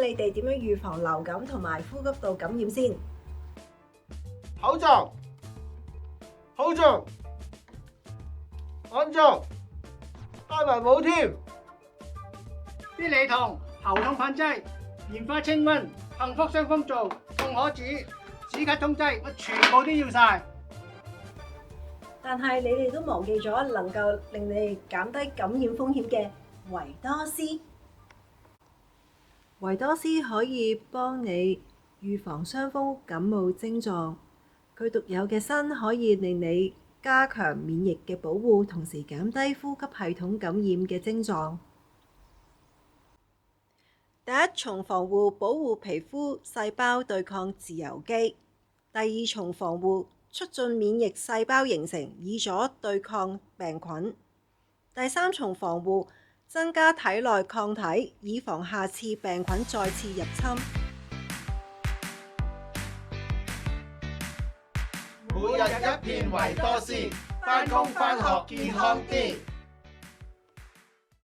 你哋點樣預防流感同埋呼吸道感染先。口罩，口罩，眼罩，戴埋帽添。必理痛、喉痛粉劑、棉花清瘟、幸福傷風皂、痛可止、止咳通劑，我全部都要晒。但係你哋都忘記咗能夠令你哋減低感染風險嘅維多斯。維多斯可以幫你預防傷風感冒症狀，佢獨有嘅砷可以令你加強免疫嘅保護，同時減低呼吸系統感染嘅症狀。第一重防護保護皮膚細胞對抗自由基，第二重防護促進免疫細胞形成，以佐對抗病菌。第三重防護增加體內抗體，以防下次病菌再次入侵。每日一片維多斯，返工返學健康啲。